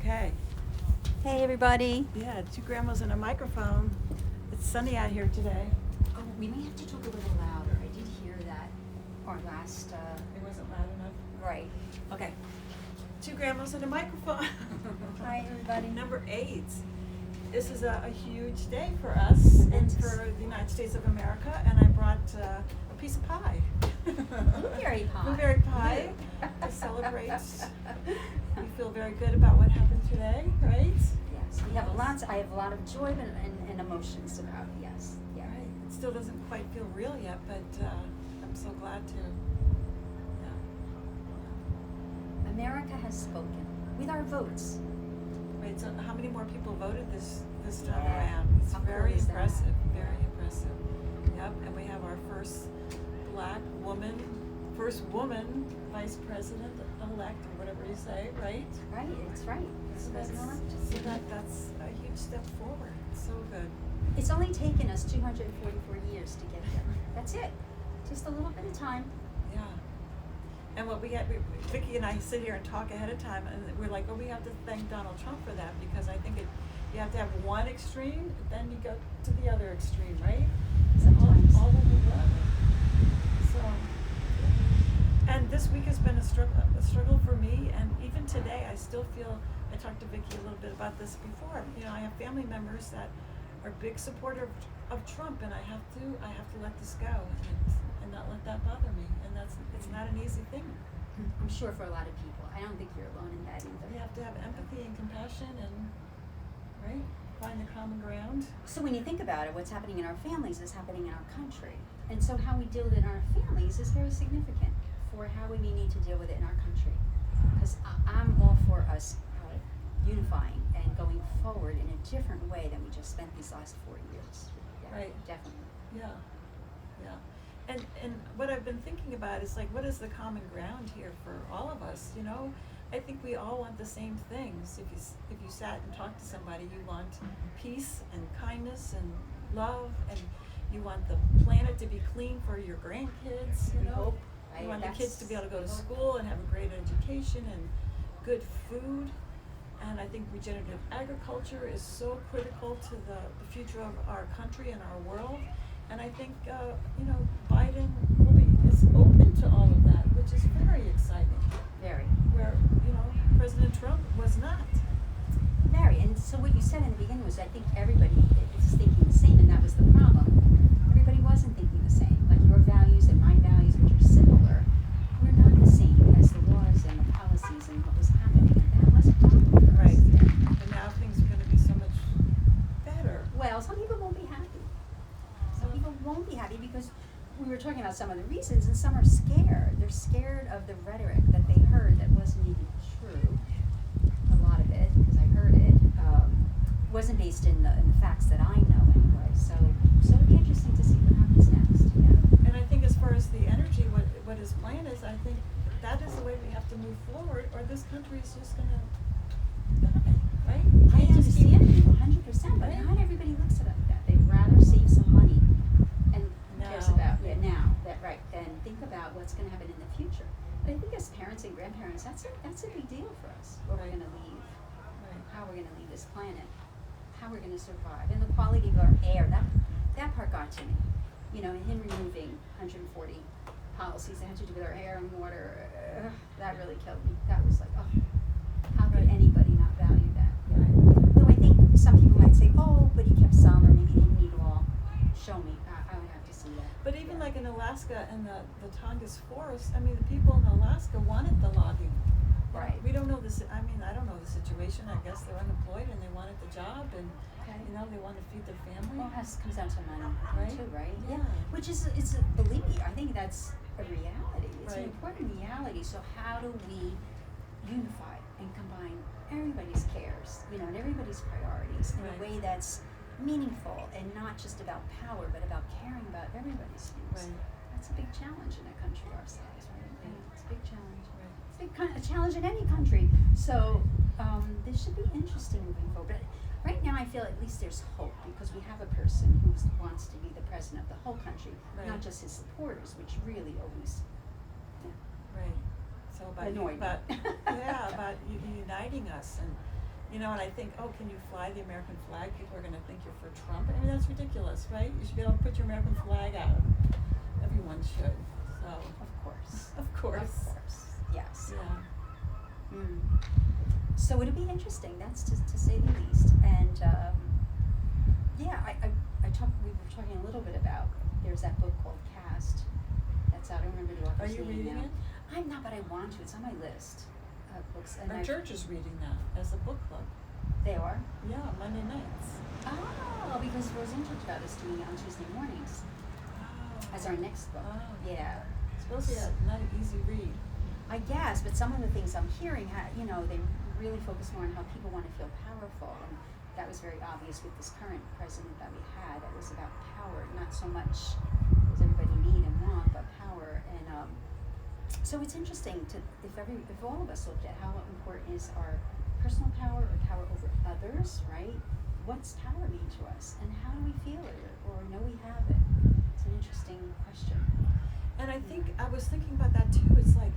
Okay. Hey everybody. Yeah, two grandmas and a microphone. It's sunny out here today. Oh, we may have to talk a little louder. I did hear that our last, It wasn't loud enough. right. Okay. Two grandmas and a microphone. Hi everybody. Number 8. This is a huge day for us and Momentous. for the United States of America, and I brought a piece of pie. Blueberry pie. Blueberry pie to celebrate. We feel very good about what happened today, right? Yes, we have I have a lot of joy and emotions about it, yes. Yeah. Right. It still doesn't quite feel real yet, but I'm so glad to. Yeah. America has spoken with our votes. Right. So how many more people voted this time Yeah. around? It's How cool very is that? impressive. Very impressive. Yep. And we have our first black woman, first woman vice president elect, or whatever you say, right? Right, it's right. It's So that's a huge step forward. It's so good. It's only taken us 244 years to get there. That's it. Just a little bit of time. Yeah. And what Vicki and I sit here and talk ahead of time, and we're like, oh, we have to thank Donald Trump for that, because I think you have to have one extreme, then you go to the other extreme, right? Sometimes. All of the other. So, and this week has been a struggle for me, and even today I still feel, I talked to Vicki a little bit about this before, you know, I have family members that are big supporter of Trump, and I have to let this go and not let that bother me, and it's not an easy thing. I'm sure for a lot of people. I don't think you're alone in that either. You have to have empathy and compassion and, right, find the common ground. So when you think about it, what's happening in our families is happening in our country. And so how we deal with it in our families is very significant for how we may need to deal with it in our country. Because I'm all for us unifying and going forward in a different way than we just spent these last 4 years. Yeah, Right. Definitely. Yeah. And what I've been thinking about is, like, what is the common ground here for all of us, you know? I think we all want the same things. If you sat and talked to somebody, you want peace and kindness and love, and you want the planet to be clean for your grandkids, you We know? hope. You want the kids to be able to go to school and have a great education and good food. And I think regenerative agriculture is so critical to the future of our country and our world. And I think, you know, Biden is open to all of that, which is very exciting. Very. Where, you know, President Trump was not. Very. And so what you said in the beginning was, I think everybody is thinking the same, and that was the problem. Everybody wasn't thinking the same. Like your values and my values, which are similar, were not the same as the laws and the policies and what was happening. And that was a problem. Right. Yeah. And now things are going to be so much better. Well, some people won't be happy. Some people won't be happy because we were talking about some of the reasons, and some are scared. They're scared of the rhetoric that they heard that wasn't even true. A lot of it, because I heard it, wasn't based in the facts that I know anyway. So it'll be interesting to see what happens next. Yeah. And I think as far as the energy, what his plan is, I think that is the way we have to move forward, or this country is just going to die, right? I Can't just keep- understand you 100%, but not everybody looks at it like that. They'd rather save some money and cares Now. about now, that right, than think about what's going to happen in the future. But I think as parents and grandparents, that's a big deal for us. Where we're Right. going to leave, Right. how we're going to leave this planet, how we're going to survive, and the quality of our air. That part got to me. You know, and him removing 140 policies that had to do with our air and water, that really killed me. That was like, oh, how could Right. anybody not value that? Yeah. Right. Though I think some people might say, oh, but he kept some, or maybe he didn't need all. Show me. I would have to see that. But even like in Alaska and the Tongass forest, I mean, the people in Alaska wanted the logging. Right. We don't know this. I mean, I don't know the situation. I guess they're unemployed and they wanted the job, and Okay. you know, they want to feed their family. Well, it comes down to money, Right. too, right? Yeah. Which is, believe me, I think that's a reality. It's an Right. important reality. So how do we unify and combine everybody's cares, you know, and everybody's priorities in Right. a way that's meaningful and not just about power, but about caring about everybody's needs? Right. That's a big challenge in a country our size, right? Right. Yeah, it's a big challenge. Right. It's a big kind of challenge in any country. So this should be interesting moving forward. But right now, I feel at least there's hope because we have a person who wants to be the president of the whole country, Right. not just his supporters, which really always Right. So about Annoyed me. about uniting us, You know, and I think, oh, can you fly the American flag? People are going to think you're for Trump. I mean, that's ridiculous, right? You should be able to put your American flag out. Everyone should. So. Of course. Of course. Of course. Yes. Yeah. So it'll be interesting. That's to say the least. And yeah, we were talking a little bit about. There's that book called Cast. That's out. I don't remember the author's Are you name reading now. it? I'm not, but I want to. It's on my list of books. And Our church is reading that as a book club. They are? Yeah, Monday nights. Oh, because Roseanne talked about us doing it on Tuesday mornings Oh. as our next book. Oh. Yeah. It's supposed to be not an easy read. I guess, but some of the things I'm hearing, they really focus more on how people want to feel powerful, and that was very obvious with this current president that we had. It was about power, not so much does everybody need and want, but power. And so it's interesting if all of us looked at how important is our personal power or power over others, right? What's power mean to us, and how do we feel it or know we have it? It's an interesting question. And I think I was thinking about that too. It's like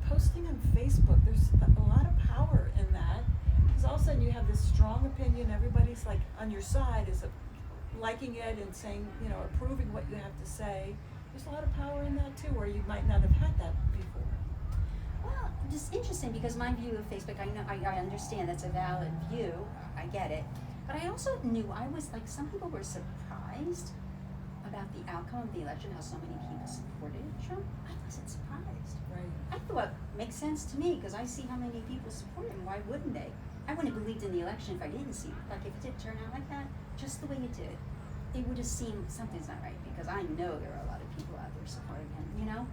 posting on Facebook. There's a lot of power in that, because all of a sudden you have this strong opinion. Everybody's like on your side, is liking it and saying, approving what you have to say. There's a lot of power in that too, where you might not have had that before. Well, just interesting, because my view of Facebook, I understand that's a valid view. I get it, but I also knew some people were surprised about the outcome of the election, how so many people supported Trump. I wasn't surprised. Right. I thought, makes sense to me, because I see how many people support him. Why wouldn't they? I wouldn't have believed in the election if I didn't see it. Like, if it did turn out like that, just the way it did, it would have seemed something's not right, because I know there are a lot of people out there supporting him,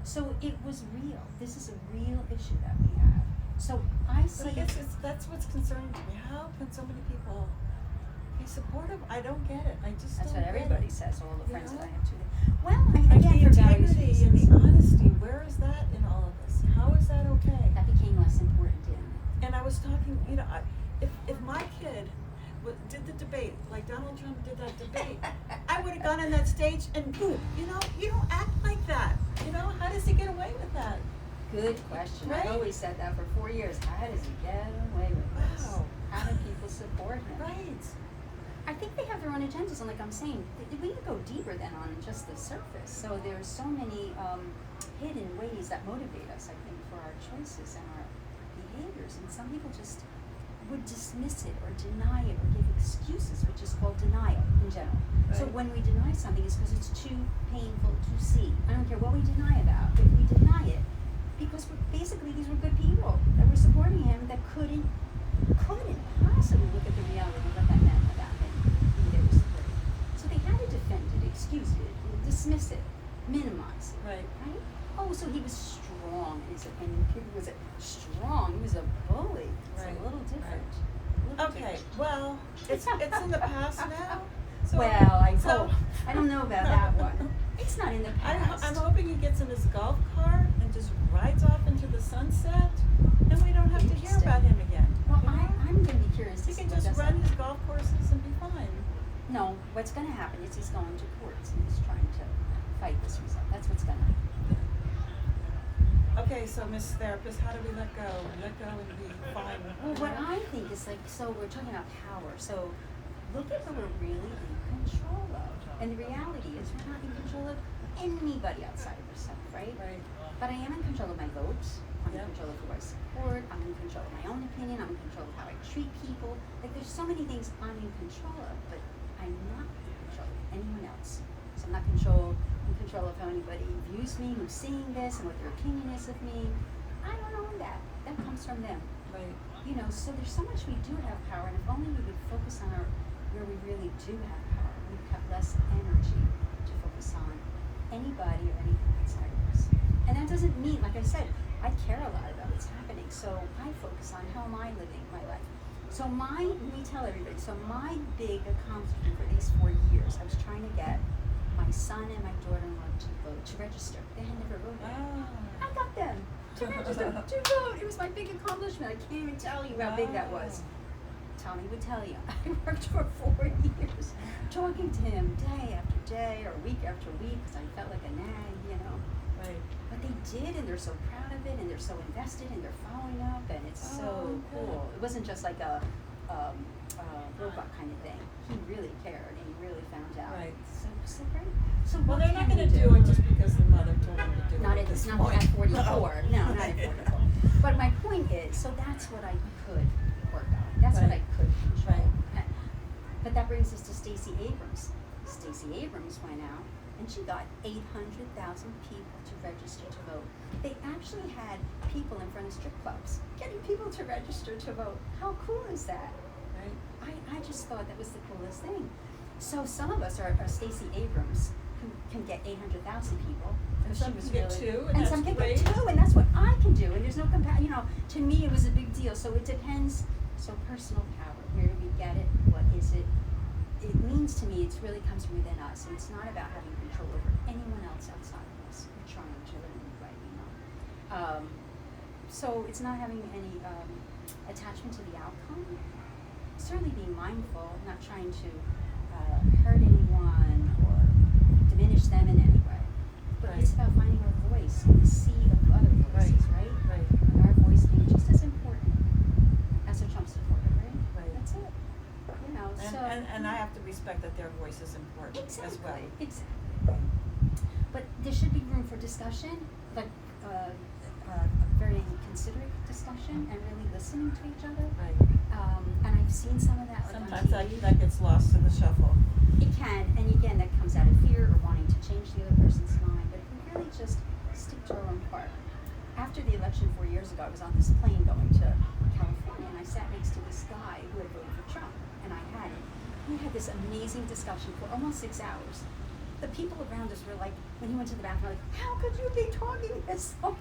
So it was real. This is a real issue that we have. So I see. But I guess that's what's concerning to me. How can so many people be supportive? I don't get it. I just That's don't what get everybody it. says, all the friends You that I know? have too. Well, Like again, the for various integrity and reasons. the honesty, where is that in all of this? How is that okay? That became less important, didn't it? And I was talking, if my kid did the debate, like Donald Trump did that debate, I would have gone on that stage and boom, you don't act like that. How does he get away with that? Good question. Right? I always said that for 4 years. How does he get away with this? Wow. How do people support him? Right. I think they have their own agendas, and like I'm saying, we need to go deeper than on just the surface. So there's so many hidden ways that motivate us, I think, for our choices and our behaviors. And some people just would dismiss it or deny it or give excuses, which is called denial in general. Right. So when we deny something, it's because it's too painful to see. I don't care what we deny about. If we deny it, because basically these were good people that were supporting him that couldn't possibly look at the reality of what that meant about him being they were supporting. So they had to defend it, excuse it, dismiss it, minimize it. Right. Right? Oh, so he was strong in his opinion. He was strong. He was a bully. It's Right. a little different. Right. A little Okay. different. Well, it's in the past now. So, Well, I so- hope. I don't know about that one. It's not in the past. I'm hoping he gets in his golf cart and just rides off into the sunset, and we don't have to hear Interesting. about him again. Well, you know? I'm going to be curious to He see can what just does run his happen. golf courses and be fine. No, what's going to happen is he's going to courts and he's trying to fight this result. That's what's going to happen. Okay, so Miss Therapist, how do we let go? Let go and be fine. Well, what I think is so we're talking about power. So look at what we're really in control of. And the reality is we're not in control of anybody outside of yourself, right? Right. But I am in control of my votes. I'm Yep. in control of who I support. I'm in control of my own opinion. I'm in control of how I treat people. Like, there's so many things I'm in control of, but I'm not in control of anyone else. So I'm not in control of how anybody views me, who's seeing this, and what their opinion is of me. I don't own that. That comes from them. Right. So there's so much we do have power, and if only we would focus on where we really do have power, we'd have less energy to focus on anybody or anything outside of us. And that doesn't mean, like I said, I care a lot about what's happening, so I focus on how am I living my life. So let me tell everybody, so my big accomplishment for these 4 years, I was trying to get my son and my daughter-in-law to register. They had never voted. Ah. I got them to register, to vote. It was my big accomplishment. I can't even tell you how big that was. Tommy would tell you. I worked for 4 years, talking to him day after day or week after week because I felt like a nag, Right. But they did, and they're so proud of it, and they're so invested, and they're following up, and it's so cool. It wasn't just like a robot kind of thing. He really cared, and he really found out. Right. So great. So Well, what they're not can going we to do it just because the mother told them to do not it at at this not point. at 44. No, not at 44. But my point is, so that's what I could work on. That's what I could control. Right. But that brings us to Stacey Abrams. Stacey Abrams went out and she got 800,000 people to register to vote. They actually had people in front of strip clubs getting people to register to vote. How cool is that? Right. I just thought that was the coolest thing. So some of us are Stacey Abrams who can get 800,000 people. And some can get two, and and that's some can great. get two, and that's what I can do. And there's no to me it was a big deal. So it depends. So personal power, where do we get it? What is it? It means to me, it really comes from within us, and it's not about having control over anyone else outside of us. We're trying to anyway, so it's not having any attachment to the outcome. Certainly being mindful, not trying to hurt anyone or diminish them in any way. But Right. it's about finding our voice in the sea of other voices, right? Right. And our voice being just as important as a Trump supporter, right? Right. That's it. And I have to respect that their voice is important as well. Exactly. But there should be room for discussion, like a very considerate discussion and really listening to each other. Right. And I've seen some of that. Sometimes on TV. that gets lost in the shuffle. It can, and again, that comes out of fear or wanting to change the other person's mind. But if we really just stick to our own part. After the election 4 years ago, I was on this plane going to California, and I sat next to this guy who had voted for Trump, and I hadn't. We had this amazing discussion for almost 6 hours. The people around us were like, when he went to the bathroom, like, how could you be talking this long?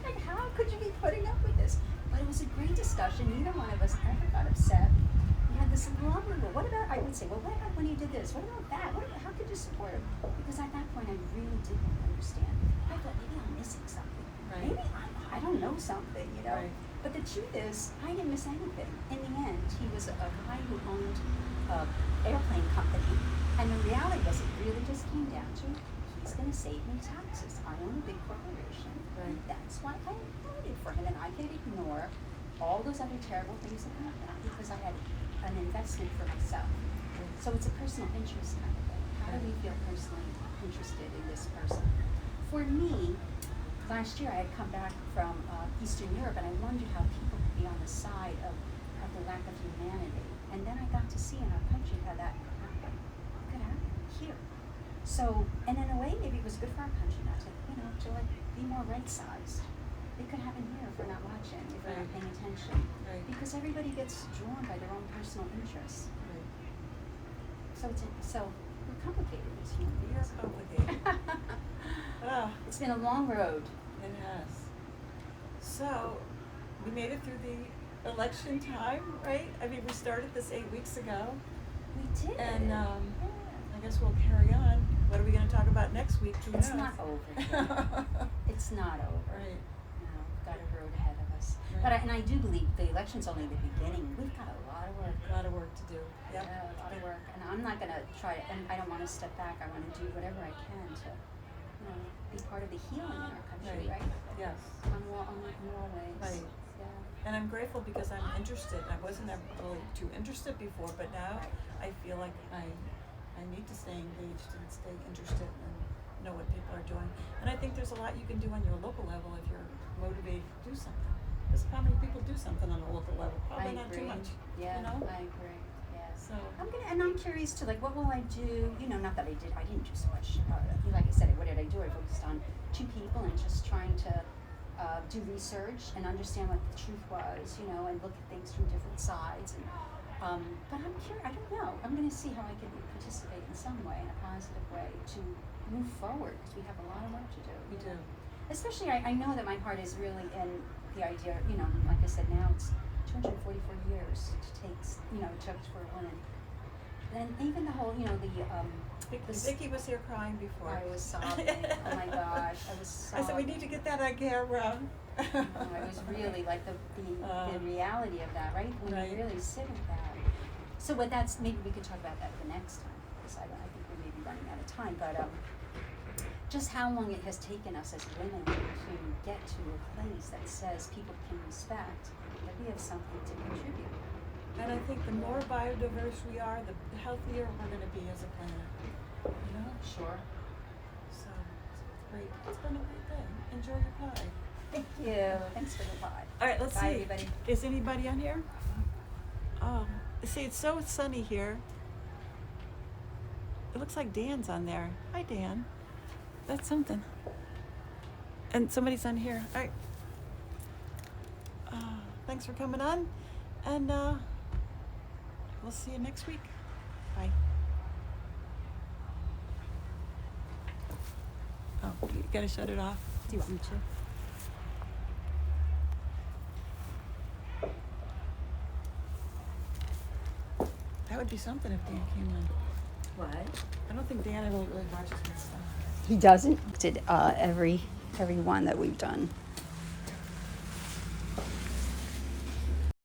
Like, how could you be putting up with this? But it was a great discussion. Neither one of us ever got upset. We had this lovely, what about, I would say, well, what about when he did this? What about that? How could you support him? Because at that point, I really didn't understand. I thought, maybe I'm missing something. Right. Maybe I don't know something, Right. But the truth is, I didn't miss anything. In the end, he was a guy who owned an airplane company. And the reality was, it really just came down to, he's going to save me taxes. I own a big corporation. Right. That's why I voted for him. And I could ignore all those other terrible things that happened because I had an investment for myself. So it's a personal interest kind of thing. How do we feel personally interested in this person? For me, last year I had come back from Eastern Europe, and I wondered how people could be on the side of the lack of humanity. And then I got to see in our country how that could happen here. So, and in a way, maybe it was good for our country not to, to like be more right-sized. It could happen here if we're not watching, if we're not paying attention. Right. Because everybody gets drawn by their own personal interests. Right. So we're complicated as human We are beings. complicated. It's been a long road. It has. So, we made it through the election time, right? I mean, we started this 8 weeks ago, We did. and Yeah. I guess we'll carry on. What are we going to talk about next week? Who It's knows? not over yet. It's not over. Right. No, we've got a road ahead of us. Right. But I do believe the election's only the beginning. We've got a lot of work. A lot of work to do. Yep. Yeah, a lot of work. And I'm not going to try, and I don't want to step back. I want to do whatever I can to, be part of the healing in our country, right? Yes. On all ways. Right. Yeah. And I'm grateful because I'm interested. I wasn't ever really too interested before, but now I feel like I need to stay engaged and stay interested and know what people are doing. And I think there's a lot you can do on your local level if you're motivated to do something. Because how many people do something on a local level? Probably not too much. Yeah, You know? I agree. Yeah. So I'm curious to what will I do? Not that I didn't do so much. Like I said, what did I do? I focused on 2 people and just trying to do research and understand what the truth was, and look at things from different sides. And but I'm curious. I don't know. I'm going to see how I can participate in some way, in a positive way, to move forward because we have a lot of work to do. we do. Especially, I know that my heart is really in the idea. Like I said, now it's 244 years to take. It took for a woman. And even the whole, Vicky was here crying before. I was sobbing. Oh my gosh, I was sobbing. I said, we need to get that on camera. It was really like the reality of that, right? When Right. you really sit with that. So maybe we could talk about that the next time, because I think we may be running out of time. But just how long it has taken us as women to get to a place that says people can respect that we have something to contribute. And I think the more biodiverse we are, the healthier we're going to be as a planet. You know? Sure. So it's great. It's been a great thing. Enjoy your pie. Thank you. Thanks for the pie. All right, let's Bye, see. everybody. Is anybody on here? Oh, see, it's so sunny here. It looks like Dan's on there. Hi, Dan. That's something. And somebody's on here. All right. Thanks for coming on. And we'll see you next week. Bye. Oh, you gotta shut it off. Do you want me to? That would be something if Dan came in. What? I don't think Dan ever really watches my stuff. He doesn't. Did every one that we've done.